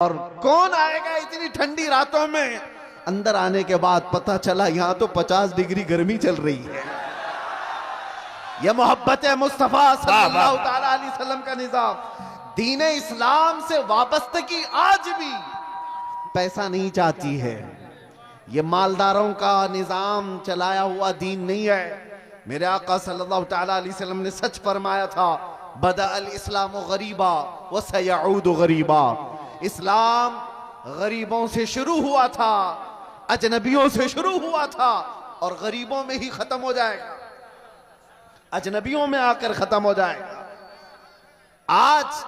और कौन आएगा इतनी ठंडी रातों में। अंदर आने के बाद पता चला यहां तो 50 डिग्री गर्मी चल रही है। यह मोहब्बत मुस्तफा सल्लल्लाहु ताला अलैहि वसल्लम का निजाम, दीन इस्लाम से वाबस्तगी आज भी पैसा नहीं चाहती है। यह मालदारों का निजाम चलाया हुआ दीन नहीं है। मेरे आका सल्लल्लाहु ताला अलैहि वसल्लम ने सच फरमाया था, बदा अल इस्लाम गरीबा व सयऊद गरीबा। इस्लाम गरीबों से शुरू हुआ था, अजनबियों से शुरू हुआ था और गरीबों में ही खत्म हो जाएगा, अजनबियों में आकर खत्म हो जाएगा। आज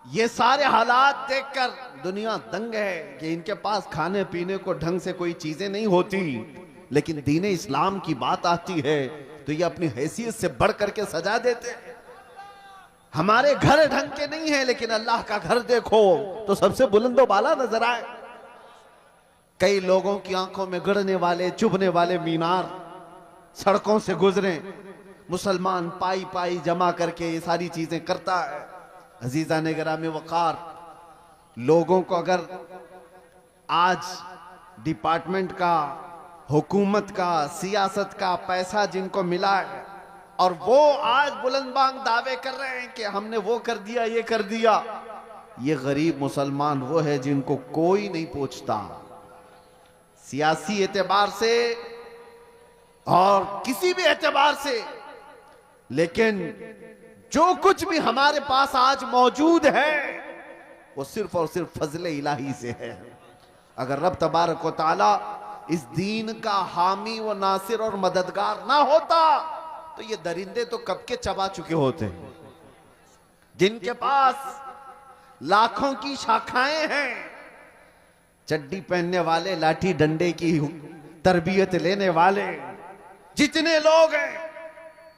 ये सारे हालात देखकर दुनिया दंग है कि इनके पास खाने पीने को ढंग से कोई चीजें नहीं होती, लेकिन दीन इस्लाम की बात आती है तो ये अपनी हैसियत से बढ़ करके सजा देते हैं। हमारे घर ढंग के नहीं है, लेकिन अल्लाह का घर देखो तो सबसे बुलंदो बाला नजर आए। कई लोगों की आंखों में गड़ने वाले चुभने वाले मीनार सड़कों से गुजरे, मुसलमान पाई पाई जमा करके ये सारी चीजें करता है। अजीजा ने गिरामी वकार, लोगों को अगर आज डिपार्टमेंट का, हुकूमत का, सियासत का पैसा जिनको मिला है और वो आज बुलंदबांग दावे कर रहे हैं कि हमने वो कर दिया, ये कर दिया, ये गरीब मुसलमान वो है जिनको कोई नहीं पूछता सियासी एतबार से और किसी भी एतबार से। लेकिन जो कुछ भी हमारे पास आज मौजूद है वो सिर्फ और सिर्फ फजले इलाही से है। अगर रब तबारक व तआला इस दीन का हामी व नासिर और मददगार ना होता तो ये दरिंदे तो कब के चबा चुके होते। जिनके पास लाखों की शाखाएं हैं, चड्डी पहनने वाले, लाठी डंडे की तरबियत लेने वाले जितने लोग हैं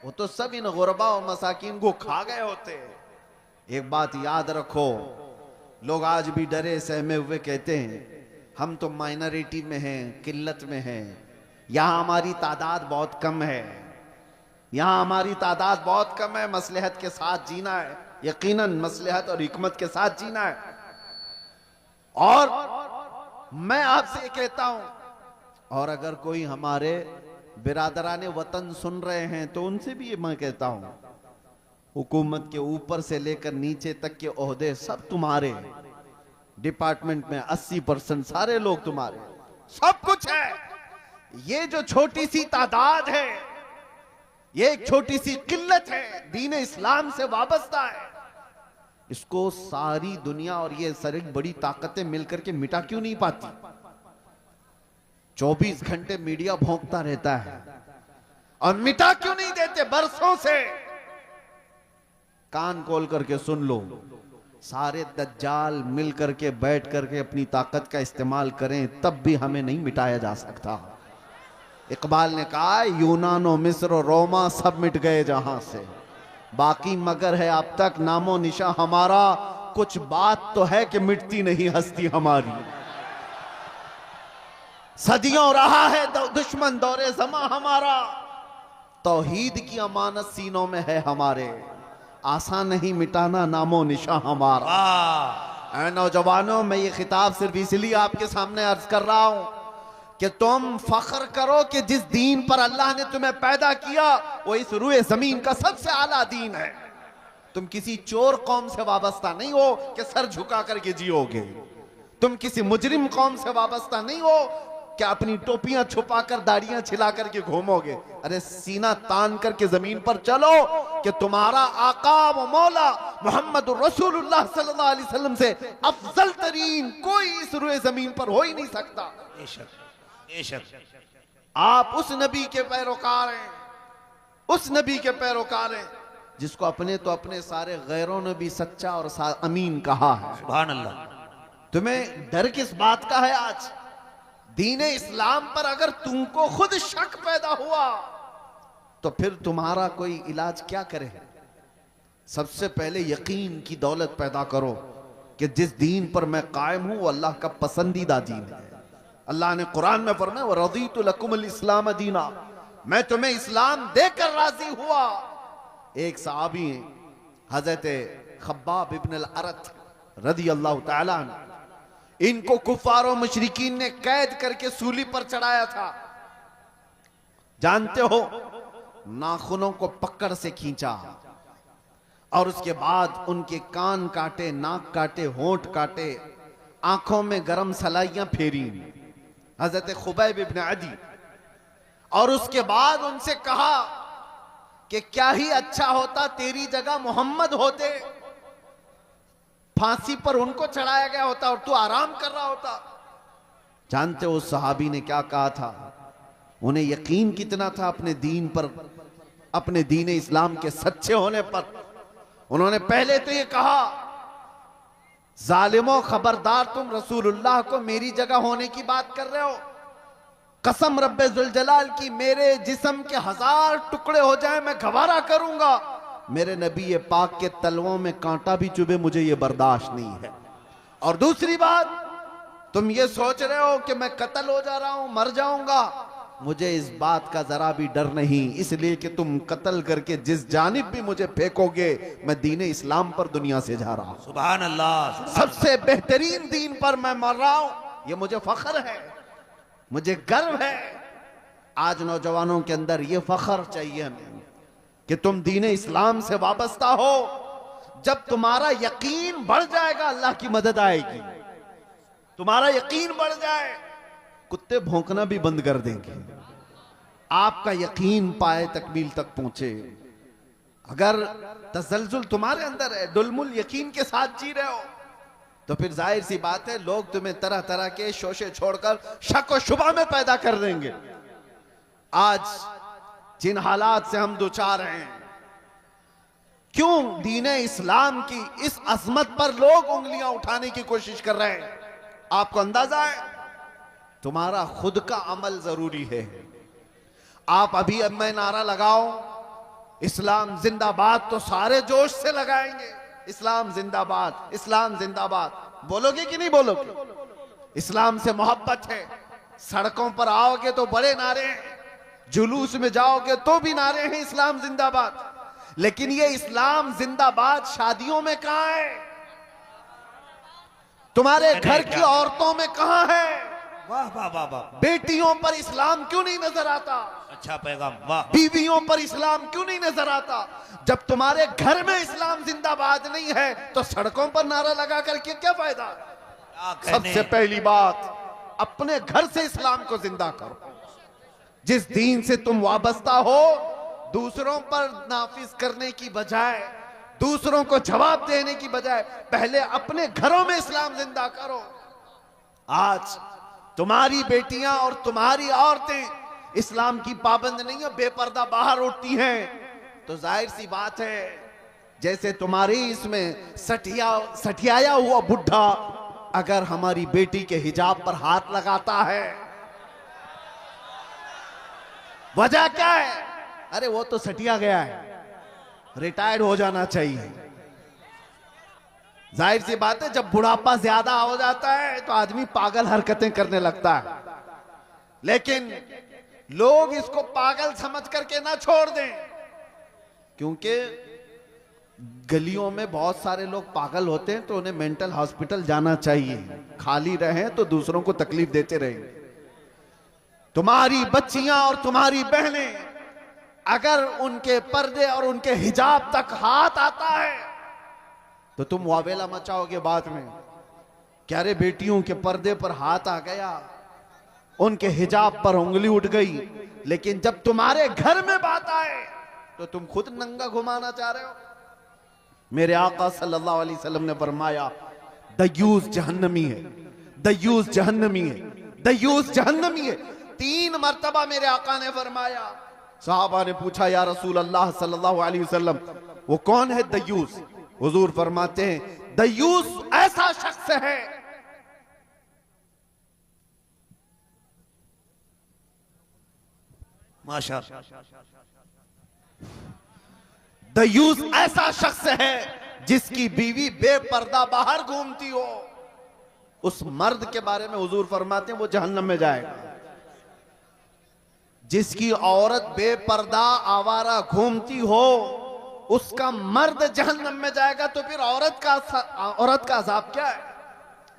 वो तो सब इन गुरबा और मसाकिन को खा गए होते। एक बात याद रखो, लोग आज भी डरे सहमे हुए कहते हैं हम तो माइनॉरिटी में हैं, किल्लत में हैं, यहां हमारी तादाद बहुत कम है, यहां हमारी तादाद बहुत कम है, मसलहत के साथ जीना है, यकीनन मसलहत और हिकमत के साथ जीना है। और मैं आपसे कहता हूं, और अगर कोई हमारे बिरादराने वतन सुन रहे हैं तो उनसे भी मैं कहता हूं, हुकूमत के ऊपर से लेकर नीचे तक के ओहदे सब तुम्हारे, डिपार्टमेंट में 80% सारे लोग तुम्हारे, सब कुछ है। ये जो छोटी सी तादाद है, ये एक छोटी सी किल्लत है, दीन इस्लाम से वाबस्ता है, इसको सारी दुनिया और ये सारी बड़ी ताकतें मिलकर के मिटा क्यों नहीं पाती। 24 घंटे मीडिया भौंकता रहता है और मिटा क्यों नहीं देते बरसों से। कान खोल करके सुन लो, सारे दज्जाल मिल करके बैठ करके अपनी ताकत का इस्तेमाल करें तब भी हमें नहीं मिटाया जा सकता। इकबाल ने कहा यूनानो मिस्र और रोमा सब मिट गए जहां से, बाकी मगर है अब तक नामो निशा हमारा, कुछ बात तो है कि मिटती नहीं हस्ती हमारी। सदियों रहा है दुश्मन दौरे जमा हमारा, तौहीद की अमानत सीनों में है हमारे, आसान नहीं मिटाना नामो निशा हमारा। ऐ नौजवानों, मैं ये खिताब सिर्फ इसलिए आपके सामने अर्ज कर रहा हूं कि तुम फख्र करो कि जिस दीन पर अल्लाह ने तुम्हें पैदा किया वो इस रुए जमीन का सबसे आला दीन है। तुम किसी चोर कौम से वाबस्ता नहीं हो कि सर झुका करके जियोगे, तुम किसी मुजरिम कौम से वाबस्ता नहीं हो कि अपनी टोपियां छुपाकर दाढ़ियां छिला करके घूमोगे। अरे सीना तान करके जमीन पर चलो कि तुम्हारा आका व मौला मोहम्मद रसूलुल्लाह सल्लल्लाहु अलैहि वसल्लम से अफजल तरीन कोई इस रुए जमीन पर हो ही नहीं सकता। आप उस नबी के पैरोकार हैं, उस नबी के पैरोकार हैं जिसको अपने तो अपने सारे गैरों ने भी सच्चा और अमीन कहा है। सुभान अल्लाह। तुम्हें डर किस बात का है? आज दीन इस्लाम पर अगर तुमको खुद शक पैदा हुआ तो फिर तुम्हारा कोई इलाज क्या करे? सबसे पहले यकीन की दौलत पैदा करो कि जिस दीन पर मैं कायम हूं वो अल्लाह का पसंदीदा दीन है। अल्लाह ने कुरान में फरमाया रज़ीतु लकुमुल इस्लाम दीना, मैं तुम्हें इस्लाम देकर राजी हुआ। एक सहाबी हजरत खब्बाब इब्न अल अरत रदी अल्लाह तआला अन्हु, इनको कुफार और मुशरिकीन ने कैद करके सूली पर चढ़ाया था। जानते हो, नाखूनों को पकड़ से खींचा और उसके बाद उनके कान काटे, नाक काटे, होंठ काटे, आंखों में गरम सलाइयां फेरी हजरत खुबैब इब्न अदी, और उसके बाद उनसे कहा कि क्या ही अच्छा होता तेरी जगह मोहम्मद होते, फांसी पर उनको चढ़ाया गया होता और तू आराम कर रहा होता। जानते हो उस सहाबी ने क्या कहा था? उन्हें यकीन कितना था अपने दीन पर, अपने दीन इस्लाम के सच्चे होने पर। उन्होंने पहले तो ये कहा, जालिमों खबरदार, तुम रसूलुल्लाह को मेरी जगह होने की बात कर रहे हो। कसम रब्बे जुल जलाल की, मेरे जिस्म के 1000 टुकड़े हो जाए मैं गवारा करूंगा, मेरे नबी पाक के तलवों में कांटा भी चुभे, मुझे ये बर्दाश्त नहीं है। और दूसरी बात, तुम ये सोच रहे हो कि मैं कत्ल हो जा रहा हूं, मर जाऊंगा, मुझे इस बात का जरा भी डर नहीं, इसलिए कि तुम कत्ल करके जिस जानिब भी मुझे फेंकोगे, मैं दीन इस्लाम पर दुनिया से जा रहा हूं। सुभान अल्लाह। सबसे बेहतरीन दीन पर मैं मर रहा हूं, ये मुझे फख्र है, मुझे गर्व है। आज नौजवानों के अंदर ये फख्र चाहिए हमें कि तुम दीन इस्लाम से वाबस्ता हो। जब तुम्हारा यकीन बढ़ जाएगा, अल्लाह की मदद आएगी। तुम्हारा यकीन बढ़ जाए, कुत्ते भौंकना भी बंद कर देंगे। आपका यकीन पाए तकमील तक पहुंचे। अगर तसलजुल तुम्हारे अंदर है, दुलमुल यकीन के साथ जी रहे हो, तो फिर जाहिर सी बात है लोग तुम्हें तरह तरह के शोशे छोड़कर शक और शुबा में पैदा कर देंगे। आज जिन हालात से हम दुचार हैं, क्यों दीन इस्लाम की इस अजमत पर लोग उंगलियां उठाने की कोशिश कर रहे हैं? आपको अंदाजा है? तुम्हारा खुद का अमल जरूरी है। आप अभी अब मैं नारा लगाओ इस्लाम जिंदाबाद, तो सारे जोश से लगाएंगे इस्लाम जिंदाबाद, इस्लाम जिंदाबाद। बोलोगे कि नहीं बोलोगे? इस्लाम से मोहब्बत है। सड़कों पर आओगे तो बड़े नारे हैं, जुलूस में जाओगे तो भी नारे हैं इस्लाम जिंदाबाद। लेकिन ये इस्लाम जिंदाबाद शादियों में कहां है? तुम्हारे घर की औरतों में कहां है? वाह वाह वाह वाह। बेटियों पर इस्लाम क्यों नहीं नजर आता? अच्छा पैगाम, वाह। बीवियों पर इस्लाम क्यों नहीं नजर आता? जब तुम्हारे घर में इस्लाम जिंदाबाद नहीं है तो सड़कों पर नारा लगा करके क्या फायदा? सबसे पहली बात, अपने घर से इस्लाम को जिंदा करो। जिस दीन से तुम वाबस्ता हो, दूसरों पर नाफिज करने की बजाय, दूसरों को जवाब देने की बजाय, पहले अपने घरों में इस्लाम जिंदा करो। आज तुम्हारी बेटियां और तुम्हारी औरतें इस्लाम की पाबंद नहीं है, बेपर्दा बाहर उठती हैं, तो जाहिर सी बात है जैसे तुम्हारी इसमें सठियाया हुआ बुढ़ा अगर हमारी बेटी के हिजाब पर हाथ लगाता है, वजह क्या है? अरे वो तो सटिया गया है, रिटायर्ड हो जाना चाहिए। जाहिर सी बात है जब बुढ़ापा ज्यादा हो जाता है तो आदमी पागल हरकतें करने लगता है। लेकिन लोग इसको पागल समझ करके ना छोड़ दें, क्योंकि गलियों में बहुत सारे लोग पागल होते हैं तो उन्हें मेंटल हॉस्पिटल जाना चाहिए। खाली रहें तो दूसरों को तकलीफ देते रहें। तुम्हारी बच्चियां और तुम्हारी बहनें अगर उनके पर्दे और उनके हिजाब तक हाथ आता है तो तुम वावेला मचाओगे बाद में, क्या रे बेटियों के पर्दे पर हाथ आ गया, उनके हिजाब पर उंगली उठ गई। लेकिन जब तुम्हारे घर में बात आए तो तुम खुद नंगा घुमाना चाह रहे हो। मेरे आका सल्लल्लाहु अलैहि वसल्लम ने फरमाया, दयूस जहन्नमी है, दयूस जहन्नमी है, दयूस जहन्नमी है। 3 मर्तबा मेरे आका ने फरमाया। साहबा ने पूछा, या रसूल अल्लाह सल्लल्लाहु अलैहि वसल्लम, वो कौन है दयूस? हुजूर फरमाते हैं, दयूस ऐसा शख्स है माशाअल्लाह, दयूस ऐसा शख्स है जिसकी बीवी बेपर्दा बाहर घूमती हो। उस मर्द के बारे में हुजूर फरमाते हैं वो जहन्नम में जाएगा। जिसकी औरत बेपर्दा आवारा घूमती हो उसका मर्द जहन्नम में जाएगा। तो फिर औरत का अजाब क्या है?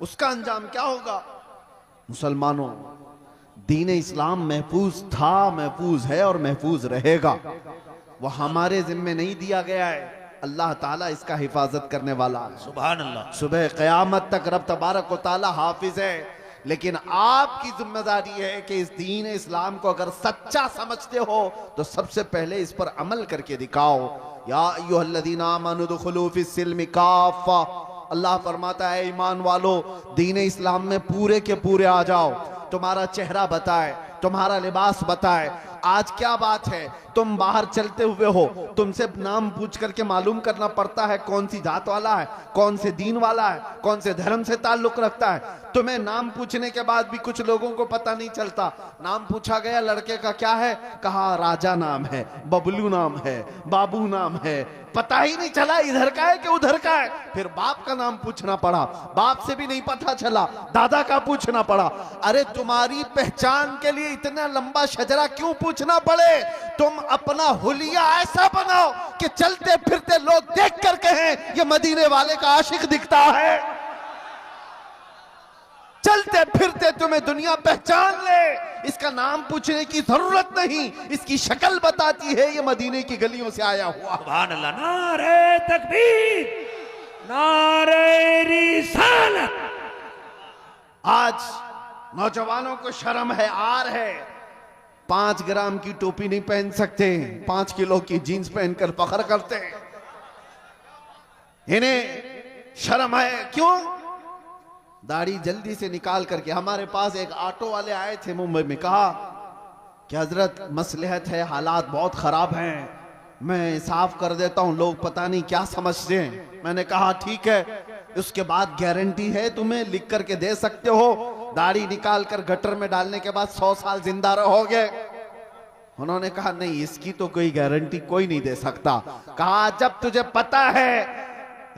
उसका अंजाम क्या होगा? मुसलमानों, दीन इस्लाम महफूज था, महफूज है और महफूज रहेगा। वो हमारे जिम्मे नहीं दिया गया है, अल्लाह ताला इसका हिफाजत करने वाला है। सुभान अल्लाह। सुबह क़यामत तक रब तबारक व ताला हाफिज है। लेकिन आपकी जिम्मेदारी है कि इस दीन इस्लाम को अगर सच्चा समझते हो तो सबसे पहले इस पर अमल करके दिखाओ। या अय्युहल्लज़ीना आमनू दुखुलू फिस्सिल्मि काफ़ा, अल्लाह फरमाता है ईमान वालो, दीन इस्लाम में पूरे के पूरे आ जाओ। तुम्हारा चेहरा बताए, तुम्हारा लिबास बताए। आज क्या बात है, तुम बाहर चलते हुए हो, तुमसे नाम पूछ करके मालूम करना पड़ता है कौन सी जात वाला है, कौन से दीन वाला है, कौन से धर्म से ताल्लुक रखता है। तुम्हें नाम पूछने के बाद भी कुछ लोगों को पता नहीं चलता। नाम पूछा गया, लड़के का क्या है, कहा राजा नाम है, बबलू नाम है, बाबू नाम है, पता ही नहीं चला इधर का है कि उधर का है। फिर बाप का नाम पूछना पड़ा, बाप से भी नहीं पता चला, दादा का पूछना पड़ा। अरे तुम्हारी पहचान के लिए इतना लंबा शजरा क्यों पूछना पड़े? तुम अपना हुलिया ऐसा बनाओ कि चलते फिरते लोग देख कर कहें ये मदीने वाले का आशिक दिखता है। चलते फिरते तुम्हें दुनिया पहचान ले, इसका नाम पूछने की जरूरत नहीं, इसकी शक्ल बताती है ये मदीने की गलियों से आया हुआ। सुभान अल्लाह। नारे तकबीर, नारे रिसालत। आज नौजवानों को शर्म है, आर है। 5 ग्राम की टोपी नहीं पहन सकते, 5 किलो की जीन्स पहनकर फख्र करते हैं। इन्हें शर्म है, क्यों? दाढ़ी जल्दी से निकाल करके। हमारे पास एक ऑटो वाले आए थे मुंबई में, कहा कि हजरत मसलहत है, हालात बहुत खराब हैं, मैं साफ कर देता हूं, लोग पता नहीं क्या समझते हैं। मैंने कहा ठीक है, उसके बाद गारंटी है, तुम्हें लिख करके दे सकते हो, दाढ़ी निकाल कर गटर में डालने के बाद 100 साल जिंदा रहोगे। उन्होंने कहा नहीं, इसकी तो कोई गारंटी कोई नहीं दे सकता। कहा जब तुझे पता है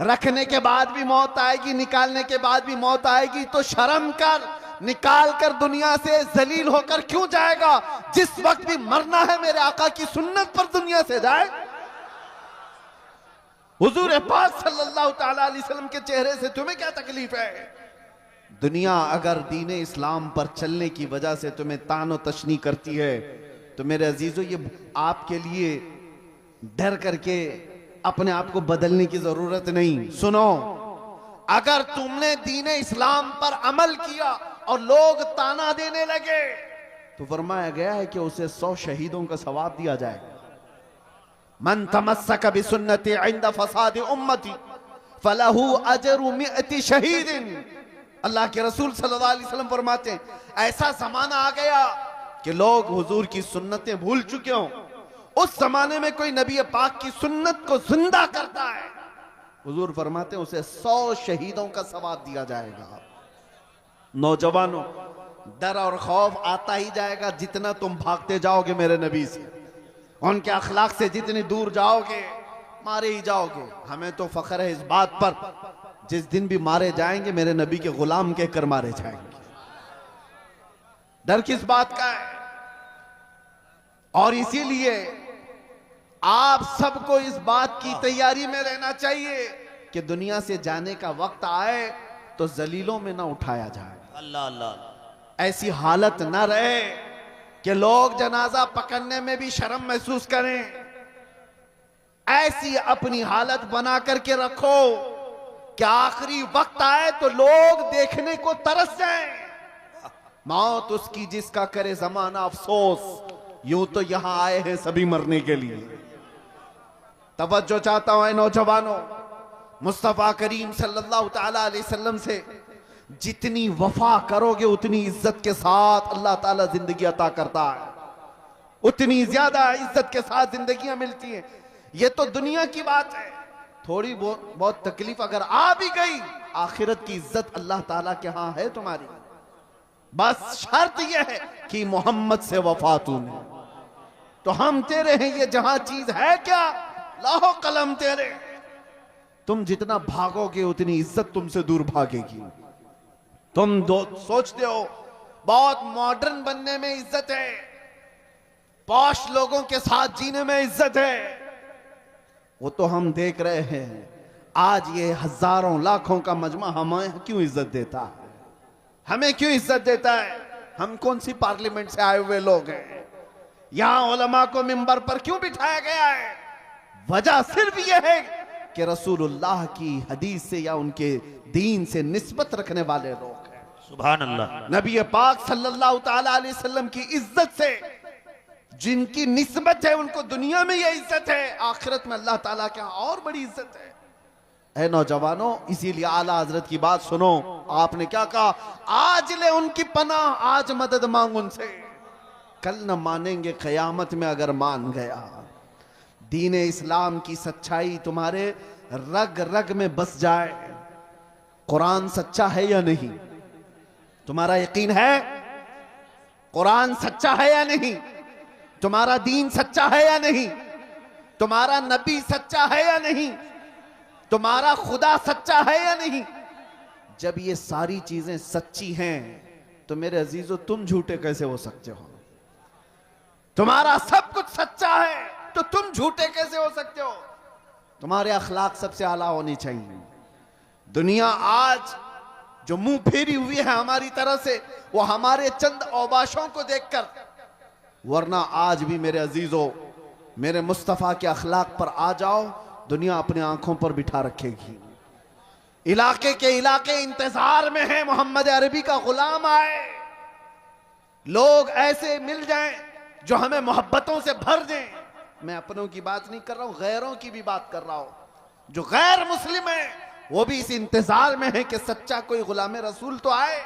रखने के बाद भी मौत आएगी, निकालने के बाद भी मौत आएगी, तो शर्म कर, निकाल कर दुनिया से जलील होकर क्यों जाएगा? जिस वक्त भी मरना है मेरे आका की सुन्नत पर दुनिया से जाए। हुजूर पाक सल्लल्लाहु ताला अलैहि वसल्लम के चेहरे से तुम्हें क्या तकलीफ है? दुनिया अगर दीन इस्लाम पर चलने की वजह से तुम्हें तानो तशनी करती है तो मेरे अजीजों, ये आपके लिए डर करके अपने आप को बदलने की जरूरत नहीं। सुनो, अगर तुमने दीन इस्लाम पर अमल किया और लोग ताना देने लगे तो फरमाया गया है कि उसे 100 शहीदों का सवाब दिया जाएगा। मन तमस्सक बिसुन्नती इंद फसाद उम्मती फलहू अजरु मिअती शहीदिन। अल्लाह के रसूल सल्लल्लाहु अलैहि वसल्लम फरमाते हैं, ऐसा जमाना आ गया कि लोग हुजूर की सुन्नतें भूल चुके हों। उस जमाने में कोई नबी पाक की सुन्नत को जिंदा करता है, हुजूर फरमाते हैं उसे 100 शहीदों का सवाब दिया जाएगा। नौजवानों, डर और खौफ आता ही जाएगा जितना तुम भागते जाओगे मेरे नबी से, उनके अखलाक से जितनी दूर जाओगे मारे ही जाओगे। हमें तो फख्र है इस बात पर, जिस दिन भी मारे जाएंगे मेरे नबी के गुलाम कहकर मारे जाएंगे। डर किस बात का है? और इसीलिए आप सबको इस बात की तैयारी में रहना चाहिए कि दुनिया से जाने का वक्त आए तो जलीलों में ना उठाया जाए। अल्लाह अल्लाह। ऐसी हालत ना रहे कि लोग जनाजा पकड़ने में भी शर्म महसूस करें। ऐसी अपनी हालत बना करके रखो कि आखिरी वक्त आए तो लोग देखने को तरस जाएं। मौत उसकी जिसका करे जमाना अफसोस, यूं तो यहां आए हैं सभी मरने के लिए। तवज्जो चाहता हूं नौजवानों, मुस्तफा करीम सल्लल्लाहु ताला अलैहि वसल्लम से जितनी वफा करोगे उतनी इज्जत के साथ अल्लाह ताला जिंदगी अता करता है, उतनी ज्यादा इज्जत के साथ जिंदगियां मिलती हैं। ये तो दुनिया की बात है। थोड़ी बहुत तकलीफ अगर आ भी गई, आखिरत की इज्जत अल्लाह ताला के यहां है तुम्हारी। बस शर्त यह है कि मोहम्मद से वफा तूने, तो हम तेरे हैं, ये जहां चीज है क्या, लाहो कलम तेरे। तुम जितना भागोगे उतनी इज्जत तुमसे दूर भागेगी। तुम सोचते हो बहुत मॉडर्न बनने में इज्जत है, पॉश लोगों के साथ जीने में इज्जत है, वो तो हम देख रहे हैं। आज ये हजारों लाखों का मजमा हमें क्यों इज्जत देता है? हमें क्यों इज्जत देता है? हम कौन सी पार्लियामेंट से आए हुए लोग हैं? यहां उलमा को मिंबर पर क्यों बिठाया गया है? वजह सिर्फ यह है कि रसूलुल्लाह की हदीस से या उनके दीन से निस्बत रखने वाले लोग हैं। सुभान अल्लाह। नबी पाक सल्लल्लाहु ताला अलैहि वसल्लम की इज्जत से जिनकी निस्बत है उनको दुनिया में यह इज्जत है, आखिरत में अल्लाह ताला के यहां और बड़ी इज्जत है। ऐ नौजवानों, इसीलिए आला हजरत की बात सुनो। आपने क्या कहा? आज ले उनकी पनाह, आज मदद मांग उनसे, कल न मानेंगे कयामत में अगर मान गया। दीन इस्लाम की सच्चाई तुम्हारे रग रग में बस जाए। कुरान सच्चा है या नहीं? तुम्हारा यकीन है कुरान सच्चा है या नहीं? तुम्हारा दीन सच्चा है या नहीं? तुम्हारा नबी सच्चा है या नहीं? तुम्हारा खुदा सच्चा है या नहीं? जब ये सारी चीजें सच्ची हैं तो मेरे अजीजों तुम झूठे कैसे हो सकते हो? तुम्हारा सब कुछ सच्चा है तो तुम झूठे कैसे हो सकते हो? तुम्हारे अखलाक सबसे आला होनी चाहिए। दुनिया आज जो मुंह फेरी हुई है हमारी तरफ से, वो हमारे चंद औबाशों को देखकर, वरना आज भी मेरे अजीजों, मेरे मुस्तफा के अखलाक पर आ जाओ, दुनिया अपने आंखों पर बिठा रखेगी। इलाके के इलाके इंतजार में है मोहम्मद अरबी का गुलाम आए। लोग ऐसे मिल जाएं जो हमें मोहब्बतों से भर दें। मैं अपनों की बात नहीं कर रहा हूं, गैरों की भी बात कर रहा हूं। जो गैर मुस्लिम है वो भी इस इंतजार में है कि सच्चा कोई गुलाम रसूल तो आए,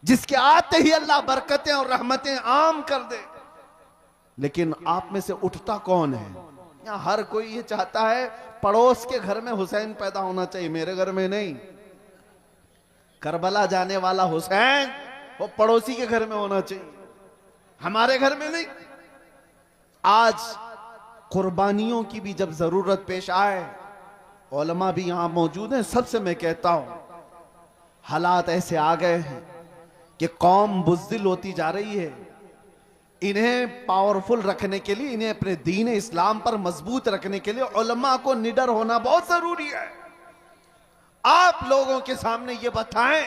जिसके आते ही अल्लाह बरकतें और रहमतें आम कर दे। लेकिन आप में से उठता कौन है? यहां हर कोई ये चाहता है पड़ोस के घर में हुसैन पैदा होना चाहिए, मेरे घर में नहीं। करबला जाने वाला हुसैन वो पड़ोसी के घर में होना चाहिए, हमारे घर में नहीं। आज कुर्बानियों की भी जब जरूरत पेश आए, उलमा भी यहां मौजूद हैं, सबसे मैं कहता हूं हालात ऐसे आ गए हैं कि कौम बुज़दिल होती जा रही है। इन्हें पावरफुल रखने के लिए, इन्हें अपने दीन इस्लाम पर मजबूत रखने के लिए उलमा को निडर होना बहुत जरूरी है। आप लोगों के सामने ये बताएं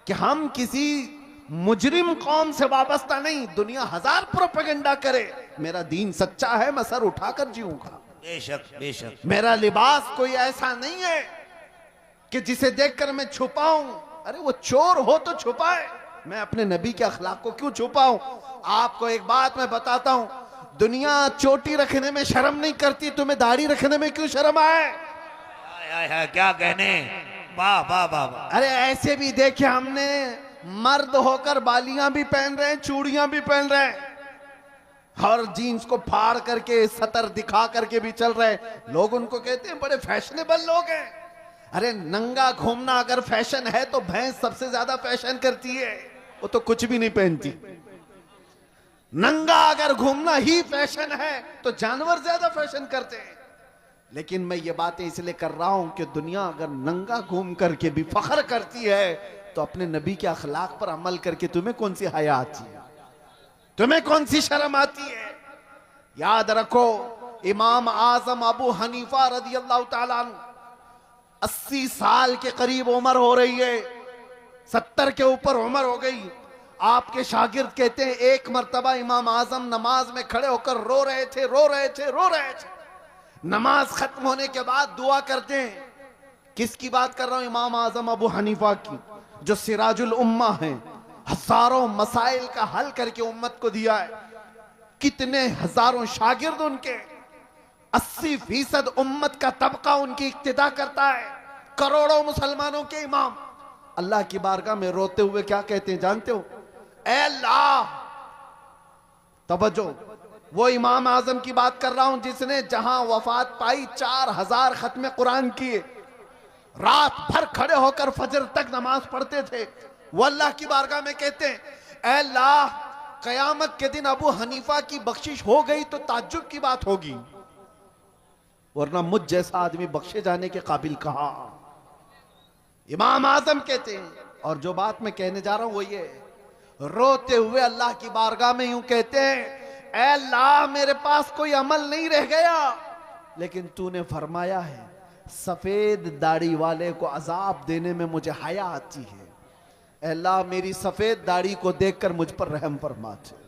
कि हम किसी मुजरिम कौम से वाबस्ता नहीं। दुनिया हजार प्रोपेगेंडा करे, मेरा दीन सच्चा है, मैं सर उठाकर जीऊंगा। बेशक बेशक। मेरा लिबास कोई ऐसा नहीं है कि जिसे देखकर मैं छुपाऊं। अरे वो चोर हो तो छुपाए, मैं अपने नबी के अखलाक को क्यों छुपाऊं? आपको एक बात मैं बताता हूं, दुनिया चोटी रखने में शर्म नहीं करती, तुम्हें दाढ़ी रखने में क्यों शर्म आए? क्या कहने, वाह वाह वाह वाह। अरे ऐसे भी देखे हमने, मर्द होकर बालियां भी पहन रहे हैं, चूड़ियां भी पहन रहे हैं, और जीन्स को फाड़ करके सतर दिखा करके भी चल रहे हैं। लोग उनको कहते हैं बड़े फैशनेबल लोग हैं। अरे नंगा घूमना अगर फैशन है तो भैंस सबसे ज्यादा फैशन करती है, वो तो कुछ भी नहीं पहनती। नंगा अगर घूमना ही फैशन है तो जानवर ज्यादा फैशन करते हैं। लेकिन मैं ये बातें इसलिए कर रहा हूं कि दुनिया अगर नंगा घूम करके भी फख्र करती है तो अपने नबी के अखलाक पर अमल करके तुम्हें कौन सी हया आती है? तुम्हें कौन सी शर्म आती है? याद रखो, इमाम आजम अबू हनीफा रज़ी अल्लाह ताला अन्हु 80 साल के करीब उम्र हो रही है, 70 के ऊपर उम्र हो गई। आपके शागिर्द कहते हैं एक मर्तबा इमाम आजम नमाज में खड़े होकर रो रहे थे, रो रहे थे, रो रहे थे। नमाज खत्म होने के बाद दुआ करते हैं। किसकी बात कर रहा हूं? इमाम आजम अबू हनीफा की, जो सिराजुल उम्मा है, हजारों मसाइल का हल करके उम्मत को दिया है। कितने हजारों शागिर्द उनके, 80% उम्मत का तबका उनकी इक्तिदा करता है, करोड़ों मुसलमानों के इमाम। अल्लाह की बारगाह में रोते हुए क्या कहते हैं जानते हो? ऐ अल्लाह, तवज्जो, वो इमाम आजम की बात कर रहा हूं जिसने जहां वफात पाई 4000 खत्म कुरान किए, रात भर खड़े होकर फजर तक नमाज पढ़ते थे। वो अल्लाह की बारगाह में कहते हैं, ऐ अल्लाह, कयामत के दिन अबू हनीफा की बख्शिश हो गई तो ताज्जुब की बात होगी, वरना मुझ जैसा आदमी बख्शे जाने के काबिल कहा। इमाम आजम कहते हैं, और जो बात मैं कहने जा रहा हूं वो ये, रोते हुए अल्लाह की बारगाह में यूं कहते हैं, ऐ अल्लाह, मेरे पास कोई अमल नहीं रह गया, लेकिन तूने फरमाया है सफेद दाढ़ी वाले को अजाब देने में मुझे हया आती है। अल्लाह मेरी सफेद दाढ़ी को देखकर मुझ पर रहम फरमा दे।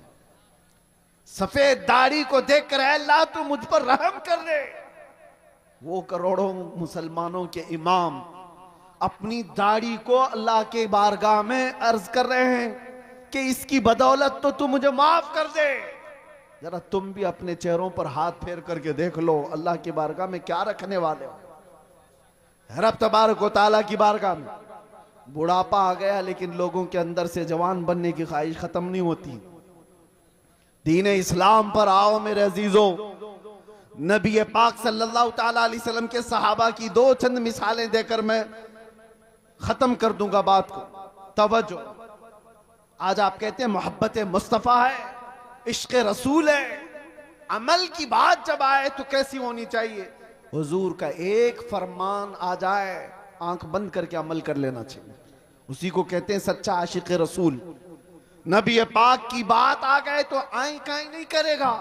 सफेद दाढ़ी को देखकर अल्लाह तू मुझ पर रहम कर दे। वो करोड़ों मुसलमानों के इमाम अपनी दाढ़ी को अल्लाह के बारगाह में अर्ज कर रहे हैं कि इसकी बदौलत तो तू मुझे माफ कर दे। जरा तुम भी अपने चेहरों पर हाथ फेर करके देख लो, अल्लाह की बारगाह में क्या रखने वाले हो। रब तबारक व तआला की बारगाह में बुढ़ापा आ गया, लेकिन लोगों के अंदर से जवान बनने की ख्वाहिश खत्म नहीं होती। दीन इस्लाम पर आओ मेरे अजीजों। नबी पाक सल्लल्लाहु तआला अलैहि वसल्लम के सहाबा की दो चंद मिसालें देकर मैं खत्म कर दूंगा बात को। तवज्जो, आज आप कहते हैं मोहब्बत मुस्तफ़ा है, इश्क रसूल है, अमल की बात जब आए तो कैसी होनी चाहिए। हुजूर का एक फरमान आ जाए, आंख बंद करके अमल कर लेना चाहिए। उसी को कहते हैं सच्चा आशिक रसूल। नबी पाक की बात आ गए तो आई काई नहीं करेगा,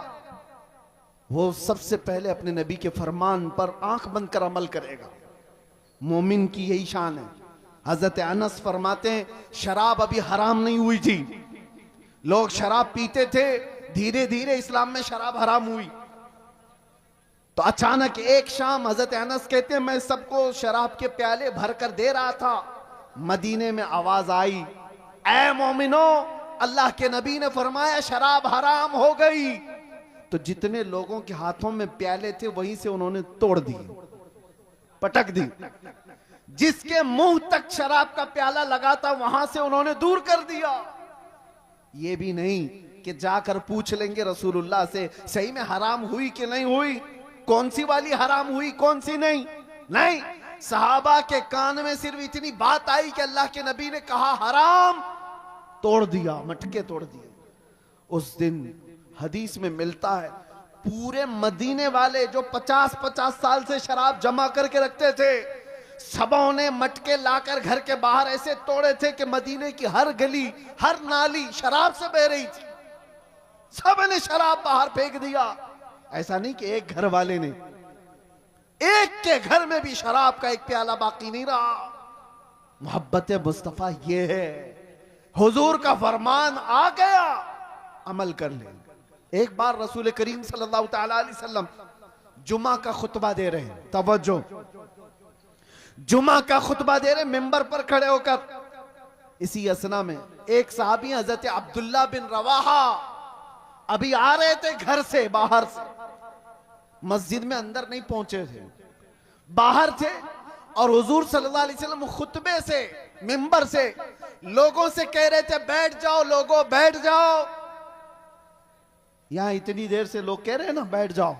वो सबसे पहले अपने नबी के फरमान पर आंख बंद कर अमल करेगा। मोमिन की यही शान है। हजरत अनस फरमाते हैं शराब अभी हराम नहीं हुई थी, लोग शराब पीते थे, धीरे धीरे इस्लाम में शराब हराम हुई। तो अचानक एक शाम हजरत अनस कहते हैं मैं सबको शराब के प्याले भर कर दे रहा था, मदीने में आवाज आई, ऐ मोमिनो, अल्लाह के नबी ने फरमाया शराब हराम हो गई। तो जितने लोगों के हाथों में प्याले थे वहीं से उन्होंने तोड़ दी, पटक दी। जिसके मुंह तक शराब का प्याला लगा था वहां से उन्होंने दूर कर दिया। ये भी नहीं कि जाकर पूछ लेंगे रसूलुल्लाह से सही में हराम हुई कि नहीं हुई, कौन सी वाली हराम हुई कौन सी नहीं। नहीं, सहाबा के कान में सिर्फ इतनी बात आई कि अल्लाह के नबी ने कहा हराम, तोड़ दिया, मटके तोड़ दिए। उस दिन हदीस में मिलता है पूरे मदीने वाले जो 50-50 साल से शराब जमा करके रखते थे, सबों ने मटके लाकर घर के बाहर ऐसे तोड़े थे कि मदीने की हर गली हर नाली शराब से बह रही थी। सब ने शराब बाहर फेंक दिया। ऐसा नहीं कि एक घर वाले ने, एक के घर में भी शराब का एक प्याला बाकी नहीं रहा। मोहब्बत मुस्तफा ये है, हुजूर का फरमान आ गया, अमल कर ले। एक बार रसूल करीम सल्लल्लाहु तआला अलैहि वसल्लम जुमा का खुतबा दे रहे हैं। तवज्जो, जुमा का खुतबा दे रहे, मिंबर पर खड़े होकर। इसी असना में एक सहाबी हजरत अब्दुल्ला बिन रवाहा अभी आ रहे थे घर से, बाहर से, मस्जिद में अंदर नहीं पहुंचे थे, बाहर थे। और हुजूर सल्लल्लाहु अलैहि वसल्लम खुतबे से मिंबर से लोगों से कह रहे थे बैठ जाओ लोगों, बैठ जाओ। यहां इतनी देर से लोग कह रहे हैं ना बैठ जाओ।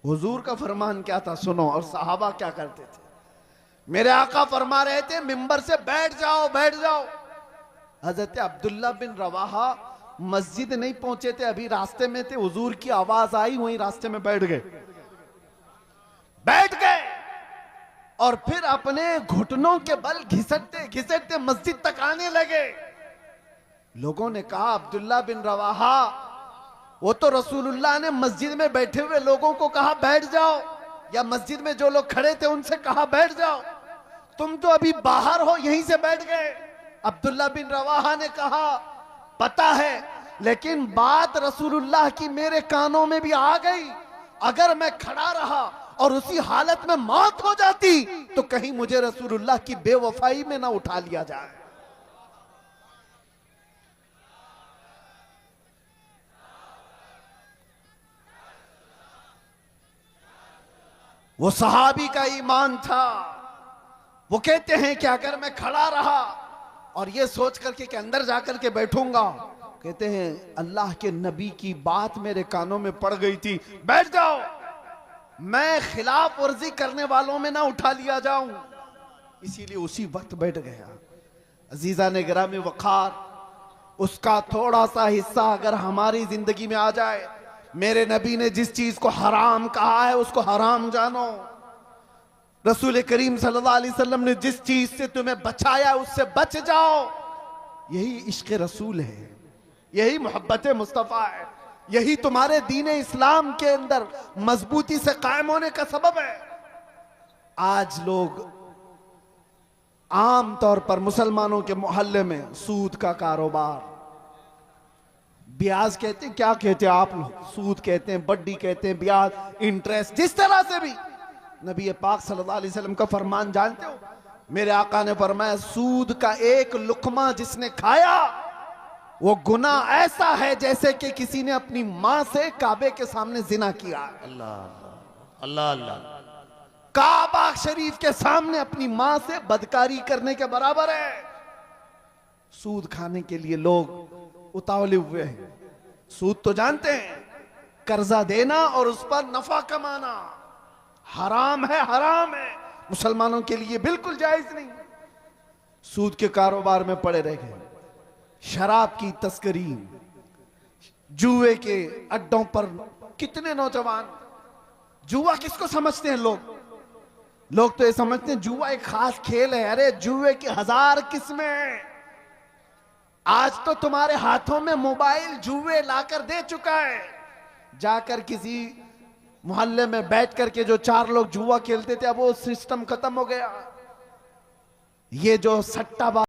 हुजूर का फरमान क्या था सुनो, और सहाबा क्या करते थे। मेरे आका फरमा रहे थे मिंबर से बैठ जाओ, बैठ जाओ। हजरत अब्दुल्ला बिन रवाहा मस्जिद नहीं पहुंचे थे, अभी रास्ते में थे, हुजूर की आवाज आई, वहीं रास्ते में बैठ गए, बैठ गए। और फिर अपने घुटनों के बल घिसटते घिसटते मस्जिद तक आने लगे। लोगों ने कहा अब्दुल्ला बिन रवाहा, वो तो रसूलुल्लाह ने मस्जिद में बैठे हुए लोगों को कहा बैठ जाओ, या मस्जिद में जो लोग खड़े थे उनसे कहा बैठ जाओ, तुम तो अभी बाहर हो यहीं से बैठ गए। अब्दुल्ला बिन रवाहा ने कहा पता है, लेकिन बात रसूलुल्लाह की मेरे कानों में भी आ गई। अगर मैं खड़ा रहा और उसी हालत में मौत हो जाती तो कहीं मुझे रसूलुल्लाह की बेवफाई में ना उठा लिया जाए। वो सहाबी का ईमान था। वो कहते हैं कि अगर मैं खड़ा रहा और ये सोच करके कि अंदर जाकर के बैठूंगा, कहते हैं अल्लाह के नबी की बात मेरे कानों में पड़ गई थी, बैठ जाओ, मैं खिलाफ वर्जी करने वालों में ना उठा लिया जाऊं, इसीलिए उसी वक्त बैठ गया। अजीजा ने गिरामी वक़ार, उसका थोड़ा सा हिस्सा अगर हमारी जिंदगी में आ जाए, मेरे नबी ने जिस चीज को हराम कहा है उसको हराम जानो, रसूल करीम सल्लल्लाहु अलैहि वसल्लम ने जिस चीज से तुम्हें बचाया उससे बच जाओ। यही इश्क रसूल है, यही मोहब्बत मुस्तफ़ा है, यही तुम्हारे दीन इस्लाम के अंदर मजबूती से कायम होने का सबब है। आज लोग आम तौर पर मुसलमानों के मोहल्ले में सूद का कारोबार, ब्याज कहते हैं, क्या कहते हैं आप लोग, सूद कहते हैं, बड्डी कहते हैं, ब्याज, इंटरेस्ट, जिस तरह से भी। नबी पाक सल्लल्लाहु अलैहि वसल्लम का फरमान जानते हो, मेरे आका ने फरमाया सूद का एक लुकमा जिसने खाया वो गुनाह ऐसा है जैसे कि किसी ने अपनी मां से काबे के सामने जिना किया। अल्लाह अल्लाह अल्लाह। काबा शरीफ के सामने अपनी मां से बदकारी करने के बराबर है। सूद खाने के लिए लोग उतावले हुए हैं। सूद तो जानते हैं, कर्जा देना और उस पर नफा कमाना हराम है, हराम है, मुसलमानों के लिए बिल्कुल जायज नहीं। सूद के कारोबार में पड़े रह गए, शराब की तस्करी, जुए के अड्डों पर कितने नौजवान। जुआ किसको समझते हैं लोग तो ये समझते हैं जुआ एक खास खेल है। अरे जुए की 1000 किस्में। आज तो तुम्हारे हाथों में मोबाइल जुए लाकर दे चुका है। जाकर किसी मोहल्ले में बैठ करके जो 4 लोग जुआ खेलते थे, अब वो सिस्टम खत्म हो गया। ये जो सट्टाबाज